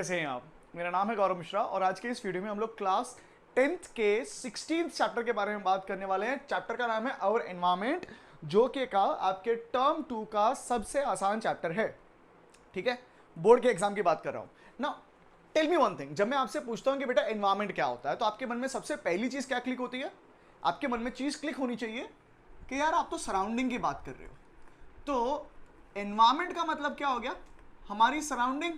कैसे हैं आप? मेरा नाम है गौरव मिश्रा और आज के इस वीडियो में हम लोग क्लास 10th के 16th चैप्टर के बारे में बात करने वाले हैं। चैप्टर का नाम है आवर एनवायरमेंट, जो कि का आपके टर्म 2 का सबसे आसान चैप्टर है। ठीक है, बोर्ड के एग्जाम की बात कर रहा हूं ना। टेल मी वन थिंग, जब मैं आपसे पूछता हूं कि बेटा एनवायरमेंट क्या होता है, तो आपके मन में सबसे पहली चीज क्या क्लिक होती है? आपके मन में चीज क्लिक होनी चाहिए कि यार आप तो सराउंडिंग की बात कर रहे हो। तो एनवायरमेंट का मतलब क्या हो गया? हमारी सराउंडिंग।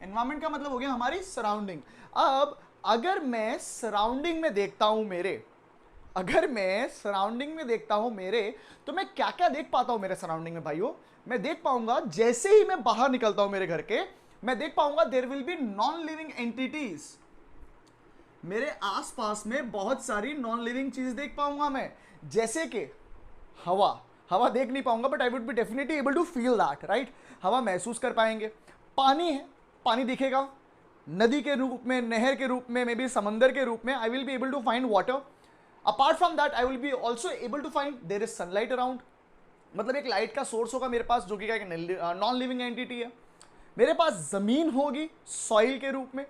एनवायरमेंट का मतलब हो गया हमारी सराउंडिंग। अब अगर मैं सराउंडिंग में देखता हूं मेरे, तो मैं क्या क्या देख पाता हूं मेरे सराउंडिंग में भाइयों? मैं देख पाऊंगा जैसे ही मैं बाहर निकलता हूं मेरे घर के, मैं देख पाऊंगा there will be non living entities. मेरे आसपास में बहुत सारी नॉन लिविंग चीज देख पाऊंगा मैं, जैसे कि हवा देख नहीं पाऊंगा, but I would be definitely able to feel that, right? हवा महसूस कर पाएंगे। पानी है, पानी दिखेगा नदी के रूप में, नहर के रूप में, मे बी समंदर के रूप में। I will be able to find water. Apart from that I will be also able to find there is sunlight around. मतलब एक लाइट का सोर्स होगा मेरे पास, जो कि एक नॉन लिविंग एंटिटी है। मेरे पास जमीन होगी सॉइल के रूप में।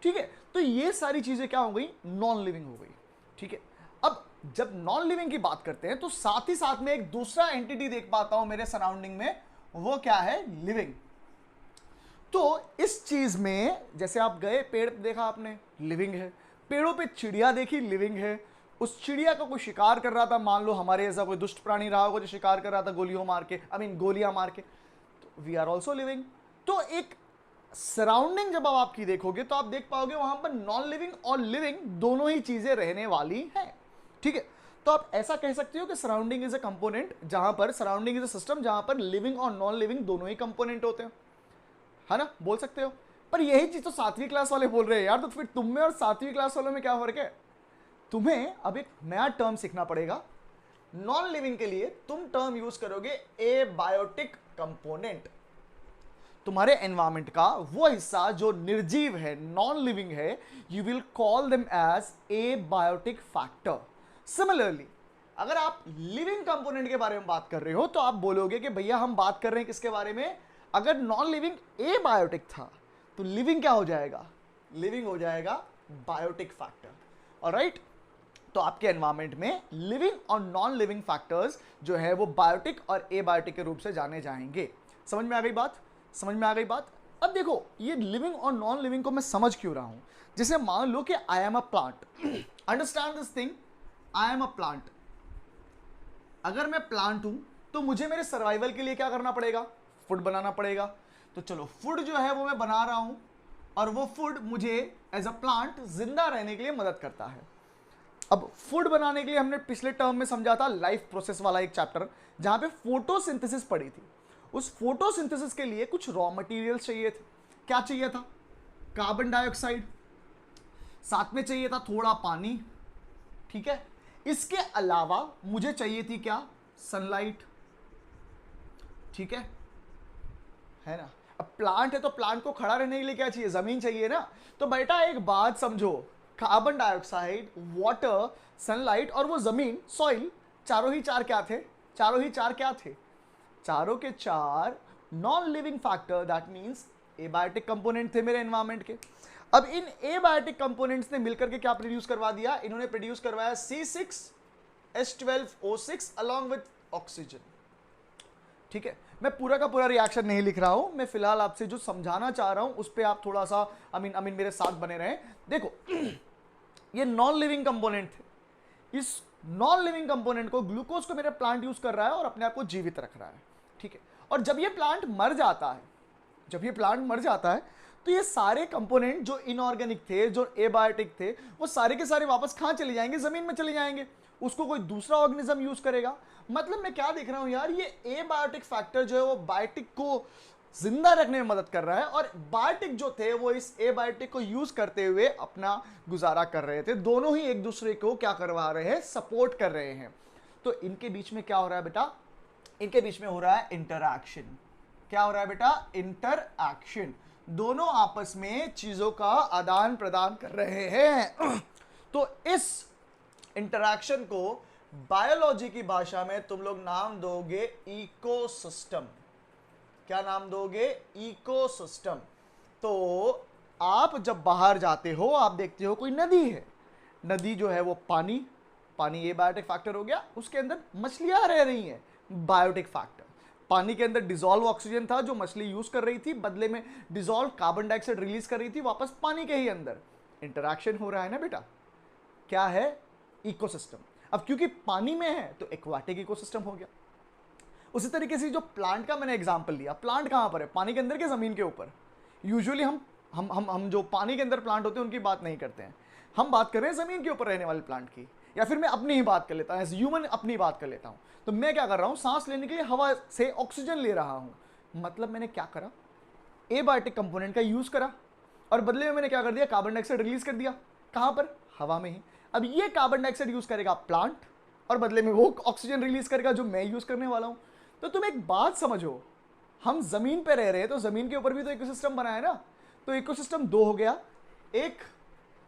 ठीक है, तो ये सारी चीजें क्या हो गई? नॉन लिविंग हो गई। ठीक है, अब जब नॉन लिविंग की बात करते हैं तो साथ ही साथ में एक दूसरा एंटिटी देख पाता हूं मेरे सराउंडिंग में, वो क्या है? लिविंग। तो इस चीज में जैसे आप गए, पेड़ देखा आपने, लिविंग है। पेड़ों पे चिड़िया देखी, लिविंग है। उस चिड़िया का कोई शिकार कर रहा था, मान लो हमारे ऐसा कोई दुष्ट प्राणी रहा होगा जो शिकार कर रहा था गोलियां मार के, गोलियां मार के, तो वी आर ऑल्सो लिविंग। तो एक सराउंडिंग जब आप आपकी देखोगे तो आप देख पाओगे वहां पर नॉन लिविंग और लिविंग दोनों ही चीजें रहने वाली हैं। ठीक है, तो आप ऐसा कह सकते हो कि सराउंडिंग इज अ कंपोनेंट, जहां पर सराउंडिंग इज अ सिस्टम जहां पर लिविंग और नॉन लिविंग दोनों ही कंपोनेंट होते हैं, है ना? बोल सकते हो। पर यही चीज तो 7वीं क्लास वाले बोल रहे हैं यार, तो फिर तुम में और 7वीं क्लास वालों में क्या फर्क है? तुम्हें अब एक नया टर्म सीखना पड़ेगा। नॉन लिविंग के लिए तुम टर्म यूज करोगे एबायोटिक कंपोनेंट। तुम्हारे एनवायरमेंट का वो हिस्सा जो निर्जीव है, नॉन लिविंग है, you will call them as abiotic factor. Similarly अगर आप लिविंग कंपोनेंट के बारे में बात कर रहे हो तो आप बोलोगे कि भैया हम बात कर रहे हैं किसके बारे में? अगर नॉन लिविंग एबायोटिक था तो लिविंग क्या हो जाएगा? लिविंग हो जाएगा बायोटिक फैक्टर। ऑलराइट, तो आपके एनवायरमेंट में लिविंग और नॉन लिविंग फैक्टर्स जो है वो बायोटिक और एबायोटिक के रूप से जाने जाएंगे। समझ में आ गई बात? समझ में आ गई बात? अब देखो, ये लिविंग और नॉन लिविंग को मैं समझ क्यों रहा हूं। जैसे मान लो कि I am a plant. Understand this thing, I am a plant. अगर मैं प्लांट हूं तो मुझे मेरे सर्वाइवल के लिए क्या करना पड़ेगा? फूड बनाना पड़ेगा। तो चलो, फूड जो है वो मैं बना रहा हूं, और वो फूड मुझे एज अ प्लांट जिंदा रहने के लिए मदद करता है। अब फूड बनाने के लिए हमने पिछले टर्म में समझा था लाइफ प्रोसेस वाला एक चैप्टर, जहां पे फोटोसिंथेसिस पढ़ी थी। उस फोटोसिंथेसिस के लिए कुछ रॉ मटेरियल्स चाहिए थे। क्या चाहिए था? कार्बन डाइऑक्साइड, साथ में चाहिए था थोड़ा पानी। ठीक है, इसके अलावा मुझे चाहिए थी क्या? सनलाइट। ठीक है ना? अब प्लांट है तो प्लांट को खड़ा रहने के लिए क्या चाहिए? जमीन चाहिए ना। तो बेटा एक बात समझो, कार्बन डाइऑक्साइड, वाटर, सनलाइट और वो जमीन, सॉइल, चारों ही चार क्या थे? चारों के चार non living factor, that means abiotic component थे मेरे एनवायरमेंट के। अब इन एबायोटिक कंपोनेंट्स ने मिलकर के क्या प्रोड्यूस करवा दिया? इन्होंने प्रोड्यूस करवाया C6H12O6 अलॉन्ग विथ ऑक्सीजन। ठीक है, मैं पूरा का पूरा रिएक्शन नहीं लिख रहा हूं, मैं फिलहाल आपसे जो समझाना चाह रहा हूं उस पर आप थोड़ा सा मेरे साथ बने रहें। देखो, ये नॉन लिविंग कंपोनेंट थे। इस नॉन लिविंग कंपोनेंट को, ग्लूकोज को, मेरा प्लांट यूज कर रहा है और अपने आप को जीवित रख रहा है। ठीक है, और जब ये प्लांट मर जाता है, तो ये सारे कंपोनेंट जो इनऑर्गेनिक थे, जो एबायोटिक थे, वो सारे के सारे वापस कहां चले जाएंगे? जमीन में चले जाएंगे। उसको कोई दूसरा ऑर्गेनिज्म यूज करेगा। मतलब मैं क्या देख रहा हूं यार, ये एबायोटिक फैक्टर जो है वो बायोटिक को जिंदा रखने में मदद कर रहा है, और बायोटिक जो थे वो इस एबायोटिक को यूज करते हुए अपना गुजारा कर रहे थे। दोनों ही एक दूसरे को क्या करवा रहे हैं? सपोर्ट कर रहे हैं। तो इनके बीच में क्या हो रहा है बेटा? इनके बीच में हो रहा है इंटरैक्शन। क्या हो रहा है बेटा? इंटरैक्शन। दोनों आपस में चीजों का आदान प्रदान कर रहे हैं। तो इस इंटरैक्शन को बायोलॉजी की भाषा में तुम लोग नाम दोगे इकोसिस्टम। क्या नाम दोगे? इकोसिस्टम। तो आप जब बाहर जाते हो आप देखते हो कोई नदी है, नदी जो है वो पानी, पानी ये बायोटिक फैक्टर हो गया, उसके अंदर मछलियां रह रही हैं, बायोटिक फैक्टर। पानी के अंदर डिसॉल्व ऑक्सीजन था जो मछली यूज कर रही थी, बदले में डिसॉल्व कार्बन डाइऑक्साइड रिलीज कर रही थी वापस पानी के ही अंदर। इंटरैक्शन हो रहा है ना बेटा, क्या है? इकोसिस्टम। अब क्योंकि पानी में है तो एक्वाटिक इकोसिस्टम हो गया। उसी तरीके से जो प्लांट का मैंने एग्जांपल लिया, प्लांट कहां पर है? पानी के अंदर के जमीन के ऊपर। यूजुअली हम जो पानी के अंदर प्लांट होते हैं उनकी बात नहीं करते हैं, हम बात कर रहे हैं जमीन के ऊपर रहने वाले प्लांट की। या फिर मैं अपनी ही बात कर लेता हूं, एज ह्यूमन अपनी बात कर लेता हूं। तो मैं क्या कर रहा हूं? सांस लेने के लिए हवा से ऑक्सीजन ले रहा हूं। मतलब मैंने क्या करा? एबायोटिक कंपोनेंट का यूज करा और बदले में मैंने क्या कर दिया? कार्बन डाइऑक्साइड रिलीज कर दिया। कहां पर? हवा में ही। अब ये कार्बन डाइऑक्साइड यूज करेगा प्लांट और बदले में वो ऑक्सीजन रिलीज करेगा जो मैं यूज करने वाला हूं। तो तुम एक बात समझो, हम जमीन पे रह रहे हैं तो जमीन के ऊपर भी तो इकोसिस्टम बना है ना। तो इकोसिस्टम दो हो गया, एक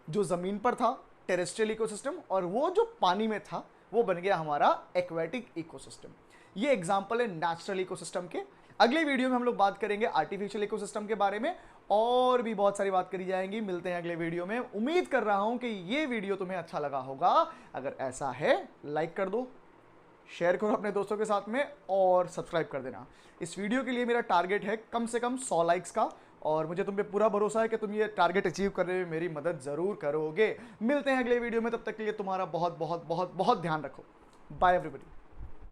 जो जमीन पर था टेरेस्ट्रियल इकोसिस्टम, और वो जो पानी में था वो बन गया हमारा एक्वेटिक इकोसिस्टम। ये एग्जांपल है नेचुरल इकोसिस्टम के। अगले वीडियो में हम लोग बात करेंगे आर्टिफिशियल इकोसिस्टम के बारे में, और भी बहुत सारी बात करी जाएंगी। मिलते हैं अगले वीडियो में। उम्मीद कर रहा हूं कि ये वीडियो तुम्हें अच्छा लगा होगा। अगर ऐसा है लाइक कर दो, शेयर करो अपने दोस्तों के साथ में और सब्सक्राइब कर देना। इस वीडियो के लिए मेरा टारगेट है कम से कम 100 लाइक्स का, और मुझे तुम पे पूरा भरोसा है कि तुम ये टारगेट अचीव करने में मेरी मदद जरूर करोगे। मिलते हैं अगले वीडियो में, तब तक के लिए तुम्हारा बहुत बहुत बहुत बहुत ध्यान रखो। Bye everybody.